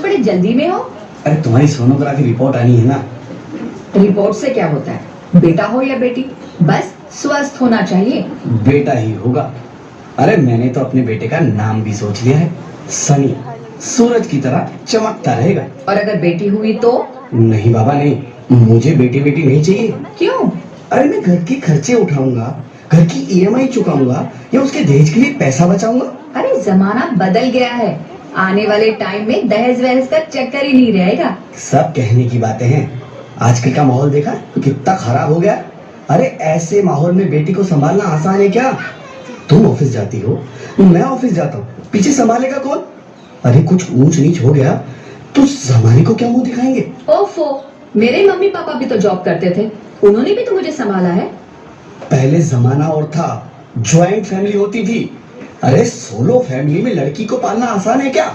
बड़े जल्दी में हो? अरे तुम्हारी सोनोग्राफी रिपोर्ट आनी है ना। रिपोर्ट से क्या होता है, बेटा हो या बेटी, बस स्वस्थ होना चाहिए। बेटा ही होगा। अरे मैंने तो अपने बेटे का नाम भी सोच लिया है, सनी। सूरज की तरह चमकता रहेगा। और अगर बेटी हुई तो? नहीं बाबा नहीं, मुझे बेटी बेटी नहीं चाहिए। क्यों? अरे मैं घर के खर्चे उठाऊंगा, घर की ईएमआई चुकाऊंगा या उसके दहेज के लिए पैसा बचाऊंगा। अरे जमाना बदल गया है, आने वाले टाइम में दहेज वहेज का चक्कर ही नहीं रहेगा। सब कहने की बातें हैं, आजकल का माहौल देखा कितना खराब हो गया। अरे ऐसे माहौल में बेटी को संभालना आसान है क्या? तुम ऑफिस जाती हो, मैं ऑफिस जाता हूँ, पीछे संभालेगा कौन? अरे कुछ ऊंच नीच हो गया तो जमाने को क्या मुंह दिखाएंगे? ओफो, मेरे मम्मी पापा भी तो जॉब करते थे, उन्होंने भी तो मुझे संभाला है। पहले जमाना और था, ज्वाइंट फैमिली होती थी। अरे सोलो फैमिली में लड़की को पालना आसान है क्या?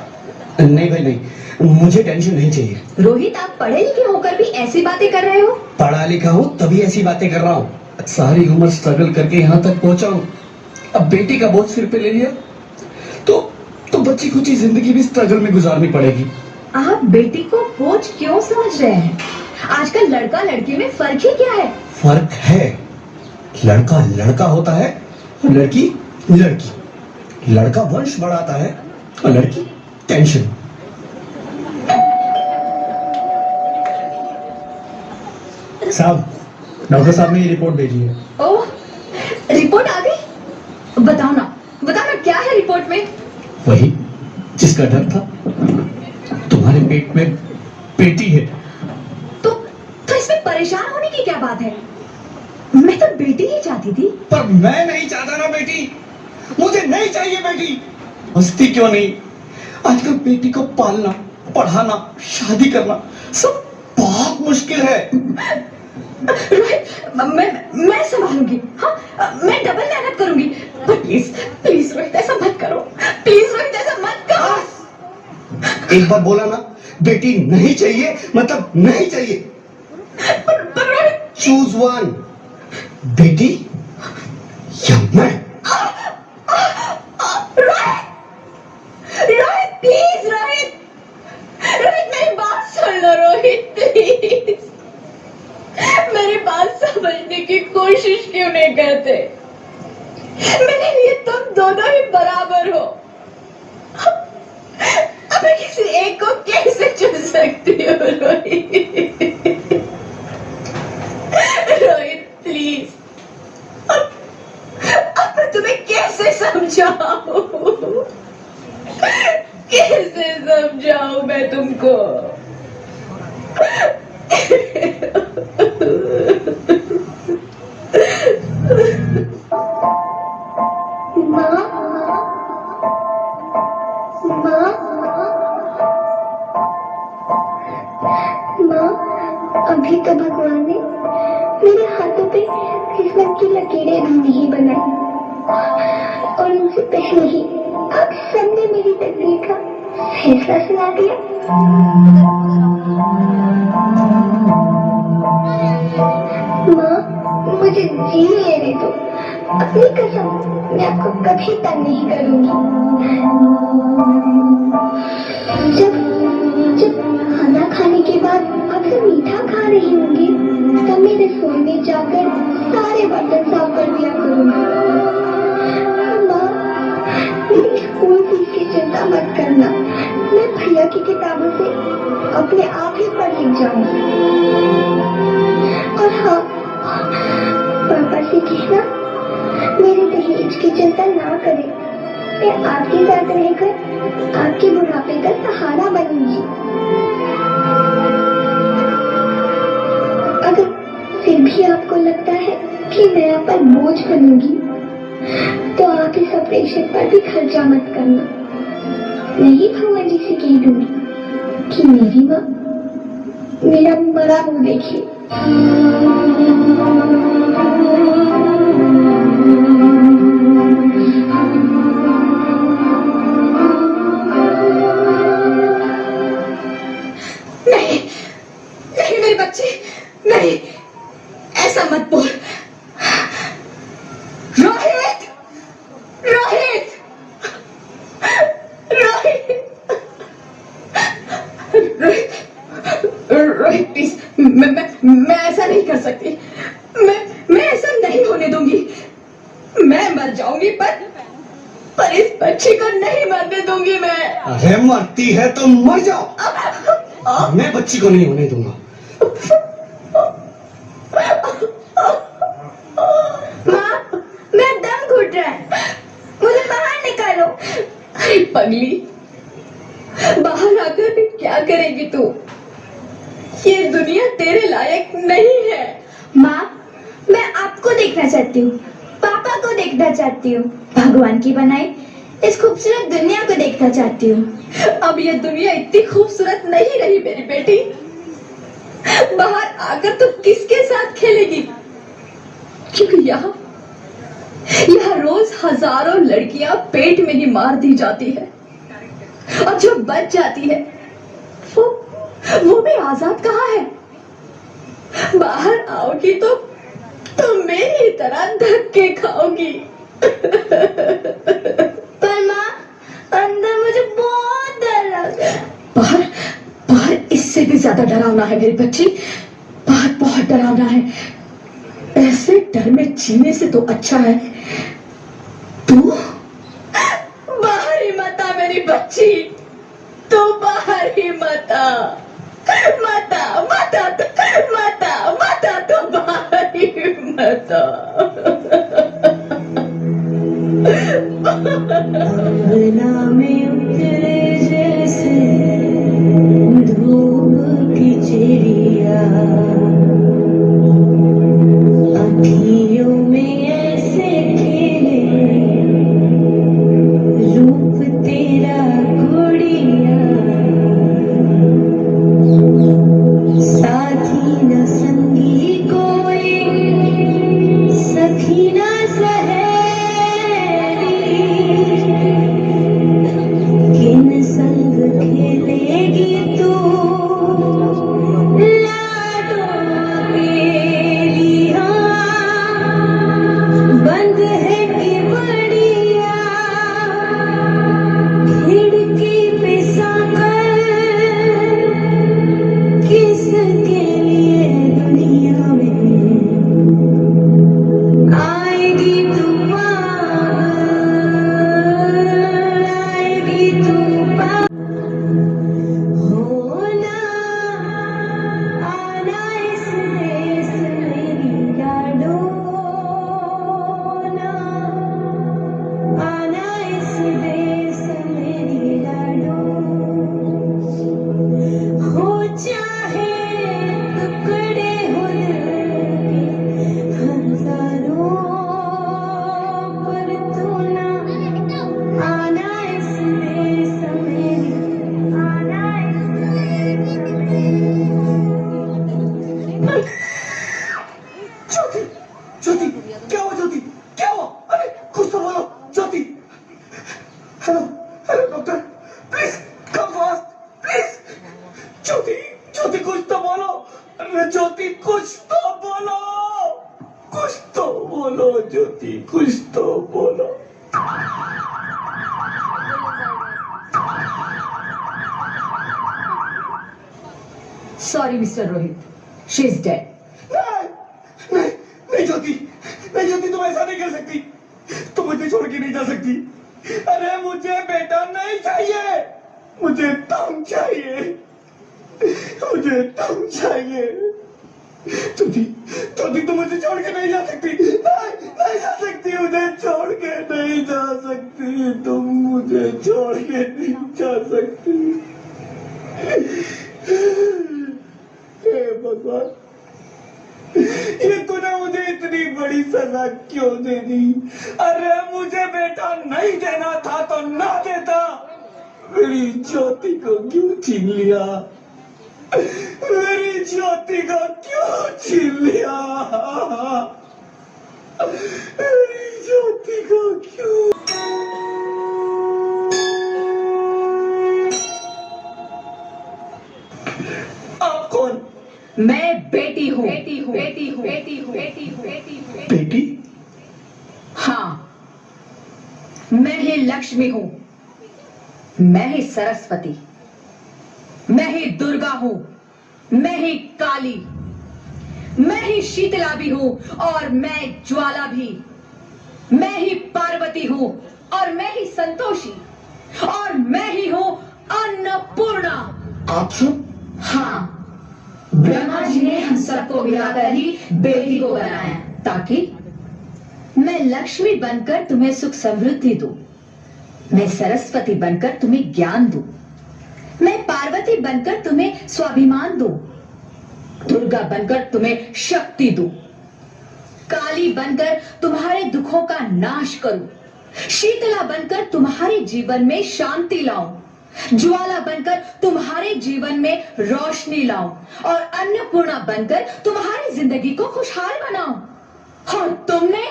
नहीं भाई नहीं, मुझे टेंशन नहीं चाहिए। रोहित, आप पढ़े लिखे होकर भी ऐसी बातें कर रहे हो? पढ़ा लिखा हूँ तभी ऐसी बातें कर रहा हूँ। सारी उम्र स्ट्रगल करके यहाँ तक पहुंचा हूँ, अब बेटी का बोझ सिर पे ले लिया तो बच्ची कुछ ही जिंदगी भी स्ट्रगल में गुजारनी पड़ेगी। आप बेटी को बोझ क्यों समझ रहे हैं? आजकल लड़का लड़की में फर्क ही क्या है? फर्क है, लड़का लड़का होता है और लड़की लड़की। लड़का वंश बढ़ाता है और लड़की टेंशन। साहब, डॉक्टर साहब ने ये रिपोर्ट भेजी है। ओह, रिपोर्ट आ गई? बताओ ना क्या है रिपोर्ट में? वही जिसका डर था, तुम्हारे पेट में बेटी है। तो इसमें परेशान होने की क्या बात है? मैं तो बेटी ही चाहती थी। पर मैं नहीं चाहता ना बेटी, मुझे नहीं चाहिए बेटी। हंसती क्यों नहीं? आजकल बेटी को पालना, पढ़ाना, शादी करना सब बहुत मुश्किल है। रोहित, मैं संभालूंगी। हाँ, मैं डबल मेहनत करूंगी। पर प्लीज प्लीज रोहित, ऐसा मत करो। प्लीज रोहित, ऐसा मत करो। एक बार बोला ना, बेटी नहीं चाहिए मतलब नहीं चाहिए। पर रोहित, चूज वन, बेटी या मैं। रोहित प्लीज, रोहित मेरी बात सुन लो। रोहित प्लीज, मेरी बात समझने की कोशिश क्यों नहीं करते? मेरे लिए तुम दोनों ही बराबर हो। अब मैं किसी एक को कैसे चुन सकती हूँ? रोहित प्लीज, अब मैं तुम्हें कैसे समझाऊं? कैसे समझाऊं मैं तुमको? माँ, अभी तो भगवान ने मेरे हाथों पे किस्मत की लकीरें भी नहीं बनाई, और उनसे पहले ही आप सबने मेरी तकदीर का फैसला सुना दिया। माँ, मुझे जीने लेने दो। अपनी कसम, मैं आपको कभी तंग नहीं करूंगी। जब खाना खाने के बाद आपसे मीठा खा रही होंगी, तब मेरे रसोई में जाकर सारे बर्तन साफ कर दिया करूंगी। माँ, मेरी स्कूल फीस की चिंता मत करना, मैं भैया की किताबों से अपने आप ही पढ़ लिख जाऊंगी। और हाँ, पापा से कहना मेरे दहेज की चिंता ना करें, मैं आपके साथ रहकर आपके बुढ़ापे का सहारा बनूंगी। अगर फिर भी आपको लगता है कि मैं आप पर बोझ बनूंगी, तो आप इस ऑपरेशन पर भी खर्चा मत करना। नहीं, भुआ जी से कह दूंगी कि मेरी माँ मेरा मरा मुंह देखिए। नहीं मेरे बच्चे, नहीं, ऐसा मत बोल। रोहित, रोहित, रोहित, मैं ऐसा नहीं कर सकती। मैं ऐसा नहीं होने दूंगी। मैं मर जाऊंगी पर इस बच्ची को नहीं मरने दूंगी मैं। अरे मरती है तो मर जाओ, मैं बच्ची को नहीं होने दूंगा। माँ, मेरा दम घुट रहा है, मुझे बाहर निकालो। अरे पगली, बाहर आकर भी क्या करेगी तू? ये दुनिया तेरे लायक नहीं है। माँ, मैं आपको देखना चाहती हूँ, पापा को देखना चाहती हूँ, भगवान की बनाई इस खूबसूरत दुनिया को देखना चाहती हूँ। अब ये दुनिया इतनी खूबसूरत नहीं रही मेरी बेटी। बाहर आकर तू किसके साथ खेलेगी? क्योंकि यहाँ रोज हजारों लड़कियां पेट में ही मार दी जाती है, और जो बच जाती है वो भी आजाद कहाँ है? बाहर आओगी तो मेरी तरह धक्के खाओगी। पर माँ, अंदर मुझे बहुत डर लग रहा है। बाहर बाहर इससे भी ज्यादा डरावना है मेरी बच्ची। बाहर बहुत डरावना है। ऐसे डर में जीने से तो अच्छा है तू बाहर ही मत आ मेरी बच्ची। तू बाहर ही मत आ, मत आ, मत आ, मत आ, मत आ, तू बाहर ही मत आ। अंगना में उतरे जैसे धूप की चिड़िया, आँखियों में ऐसे खेले रूप तेरा गुड़िया, साथी न संगी कोई, सखी न सहेली, किन संग खेलेगी तू लाडो अकेली। हाँ, बंद है कि बढ़िया, खिड़की पे साकर किसके लिए दुनिया में आएगी तू पागल, आएगी तू पागल। होना आना इस देश मेरी लाडो ना, आना इस देश मेरी लाडो। हो चाहे टुकड़े हो दिल के हजारों, पर तू ना आना इस देश मेरी, आना इस देश मेरी। ज्योति, ज्योति, क्या हुआ ज्योति? क्या हुआ? अरे कुछ तो बोलो Jyoti. Hello hello doctor, please come fast please. Jyoti, Jyoti कुछ तो बोलो। अरे ज्योति कुछ तो बोलो, कुछ तो बोलो ज्योति, कुछ तो बोलो। Sorry mister Rohit, she is dead. नहीं नहीं नहीं ज्योति, नहीं ज्योति, तुम ऐसा नहीं कर सकती। तुम मुझे छोड़ के नहीं जा सकती। अरे मुझे बेटा नहीं चाहिए, मुझे तुम चाहिए, मुझे तुम चाहिए। ज्योति, ज्योति तुम मुझे छोड़ के नहीं जा सकती। नहीं नहीं जा सकती, मुझे छोड़ के नहीं जा सकती। तुम मुझे छोड़ के नहीं जा सकती। हे भगवान, ये तूने मुझे इतनी बड़ी सजा क्यों दे दी? अरे मुझे बेटा नहीं देना था तो ना देता। मेरी ज्योति को क्यों छीन लिया? मेरी ज्योति को क्यों छीन लिया? मेरी ज्योति को क्यों? आप कौन? मैं बेटी हूँ, बेटी हूँ, बेटी हूँ, बेटी हूँ, बेटी हूँ, बेटी हूँ। बेटी? हाँ, मैं ही लक्ष्मी हूँ, मैं ही सरस्वती, मैं ही दुर्गा हूँ, मैं ही काली, ही शीतला भी हूँ और मैं ज्वाला भी। मैं ही पार्वती हूँ और मैं ही संतोषी और मैं ही हूँ अन्नपूर्णा। आप सब? हाँ, ब्रह्मा जी ने हम सबको मिलाकर ही बेटी को बनाया ताकि मैं लक्ष्मी बनकर तुम्हें सुख समृद्धि दूं, मैं सरस्वती बनकर तुम्हें ज्ञान दूं, मैं पार्वती बनकर तुम्हें स्वाभिमान दूं, दुर्गा बनकर तुम्हें शक्ति दूं, काली बनकर तुम्हारे दुखों का नाश करूं, शीतला बनकर तुम्हारे जीवन में शांति लाऊं, ज्वाला बनकर तुम्हारे जीवन में रोशनी लाऊं और अन्नपूर्णा बनकर तुम्हारी जिंदगी को खुशहाल बनाऊं। और तुमने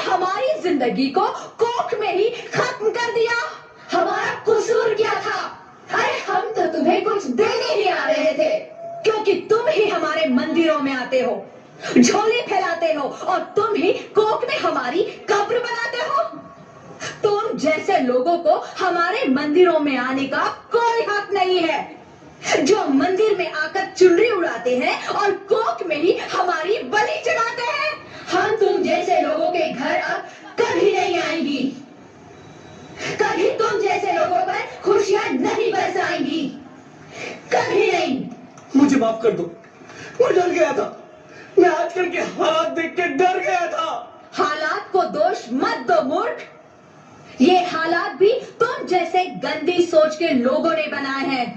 हमारी जिंदगी को कोख में ही खत्म कर दिया। हमारा कसूर क्या था? अरे हम तो तुम्हें कुछ देने ही आ रहे थे, क्योंकि तुम ही हमारे मंदिरों में आते हो, झोली फैलाते हो और तुम ही कोख में हमारी कब्र बनाते हो। तुम जैसे लोगों को हमारे मंदिरों में आने का कोई हक नहीं है, जो मंदिर में आकर चुनरी उड़ाते हैं और कोख में ही हमारी बलि चढ़ाते हैं। हम तुम जैसे लोगों के घर अब कभी नहीं आएंगी, कभी तुम जैसे लोगों पर खुशियां नहीं बरसाएंगी, कभी नहीं। मुझे माफ कर दो, मैं डर गया था। मैं आजकल के हालात देख के डर गया था। हालात को दोष मत दो मूर्ख, ये हालात भी तुम जैसे गंदी सोच के लोगों ने बनाए हैं।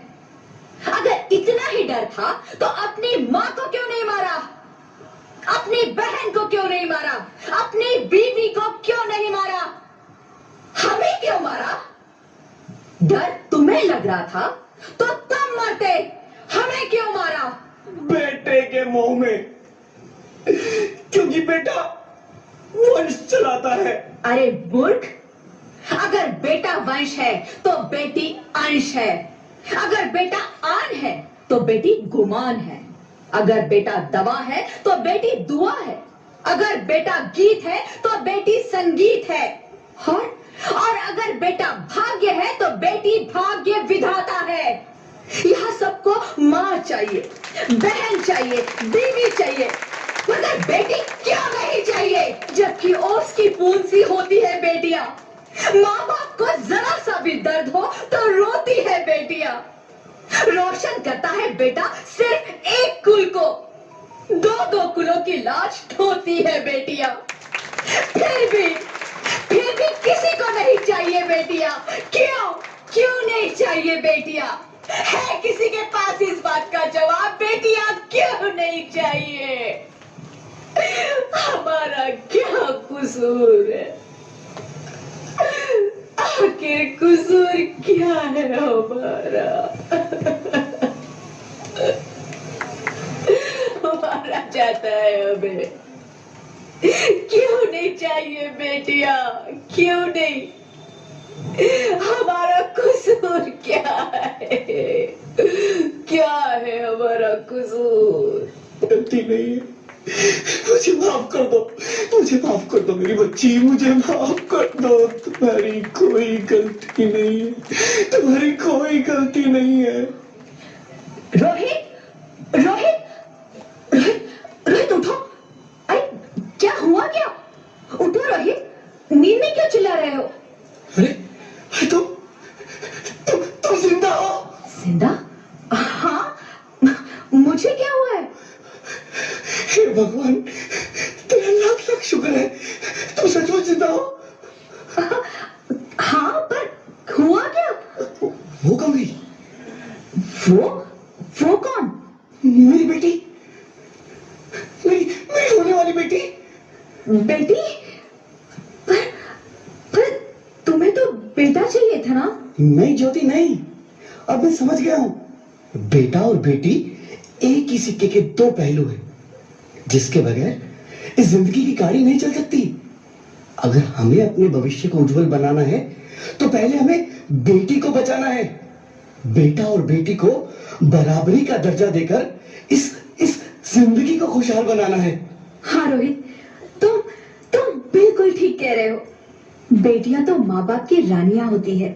अगर इतना ही डर था तो अपनी माँ को क्यों नहीं मारा, अपनी बहन को क्यों नहीं मारा, अपनी बीवी को क्यों नहीं मारा, हमें क्यों मारा? डर तुम्हें लग रहा था तो तुम मरते, हमें क्यों मारा? बेटे के मोह में, क्योंकि बेटा वंश चलाता है। अरे मूर्ख, अगर बेटा वंश है तो बेटी अंश है, अगर बेटा आन है तो बेटी गुमान है, अगर बेटा दवा है तो बेटी दुआ है, अगर बेटा गीत है तो बेटी संगीत है, और अगर बेटा भाग्य है तो बेटी भाग्य विधाता है। यहाँ सबको माँ चाहिए, बहन चाहिए, बीवी चाहिए, मगर बेटी क्यों नहीं चाहिए? जबकि ओस की बूंद सी होती है बेटियां, माँ बाप को जरा सा भी दर्द हो तो रोती है बेटियां। रोशन करता है बेटा सिर्फ एक कुल को, दो कुलों की लाज ढोती है बेटियां। फिर भी किसी को नहीं चाहिए बेटियां। क्यों नहीं चाहिए बेटियां? है किसी के पास इस बात का जवाब? बेटियां क्यों नहीं चाहिए? हमारा क्या कसूर है? आखिर कसूर क्या है हमारा? हमारा चाहता है हमें। क्यों नहीं चाहिए बेटियां? क्यों नहीं? हमारा कसूर क्या है? क्या है हमारा कसूर? गलती नहीं है, मुझे माफ कर दो, मुझे माफ कर दो मेरी बच्ची, मुझे माफ कर दो। तुम्हारी कोई गलती नहीं है, तुम्हारी कोई गलती नहीं है। रोहित, रोहित, रोहित, रोहित उठो। अरे क्या हुआ क्या? उठो रोहित, नींद में क्यों चिल्ला रहे हो? अरे तुम जिंदा हो? जिंदा? हाँ, मुझे क्या हुआ है? हे भगवान, तेरा लाख लाख शुक्र है, तुम सचमुच जिंदा हो। हाँ, पर हुआ क्या? वो कौन गई? वो कौन? मेरी बेटी, मेरी होने वाली बेटी। बेटी? पर तुम्हें तो बेटा चाहिए था ना? नहीं ज्योति नहीं, अब मैं समझ गया हूँ। बेटा और बेटी एक ही सिक्के के दो पहलू हैं, जिसके बगैर इस जिंदगी की गाड़ी नहीं चल सकती। अगर हमें अपने भविष्य को उज्जवल बनाना है तो पहले हमें बेटी को बचाना है। बेटा और बेटी को बराबरी का दर्जा देकर इस जिंदगी को खुशहाल बनाना है। हाँ रोहित, तुम बिल्कुल ठीक कह रहे हो। बेटियां तो माँ बाप की रानियां होती है,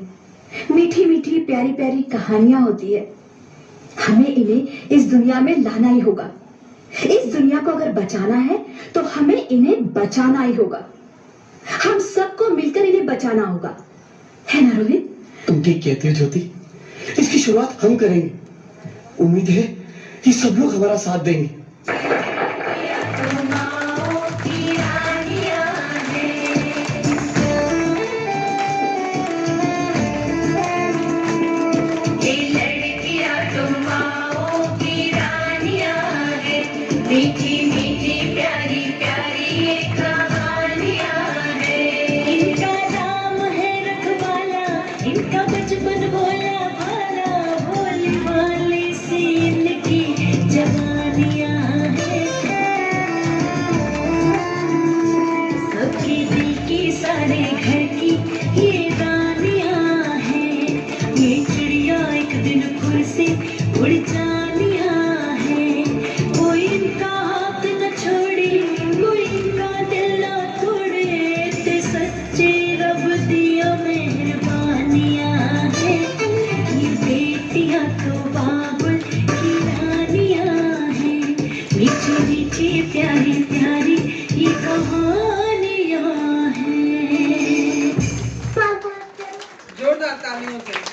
मीठी मीठी प्यारी प्यारी कहानियां होती है। हमें इन्हें इस दुनिया में लाना ही होगा। इस दुनिया को अगर बचाना है तो हमें इन्हें बचाना ही होगा। हम सबको मिलकर इन्हें बचाना होगा, है ना रोहित? तुम ठीक कहती हो ज्योति, इसकी शुरुआत हम करेंगे। उम्मीद है कि सब लोग हमारा साथ देंगे। मीठी मीठी प्यारी प्यारी ये कहानियां हैं। इनका नाम है रखवाला, इनका बचपन भोला भाला, भोली भाली सी इनकी जवानियां हैं। सबके दिल की सारे घर की ये रानियां हैं। ये चिड़िया एक दिन खुद से उड़ जानियां हैं। कोई इनका हाथ न छोड़े, कोई इनका दिल न तोड़े, ते सच्चे रब दिया मेहरबानियां हैं। ये बेटियां तो बाबुल की रानियां हैं। मीठी मीठी प्यारी प्यारी ये कहानियां हैं। जोरदार तालियों से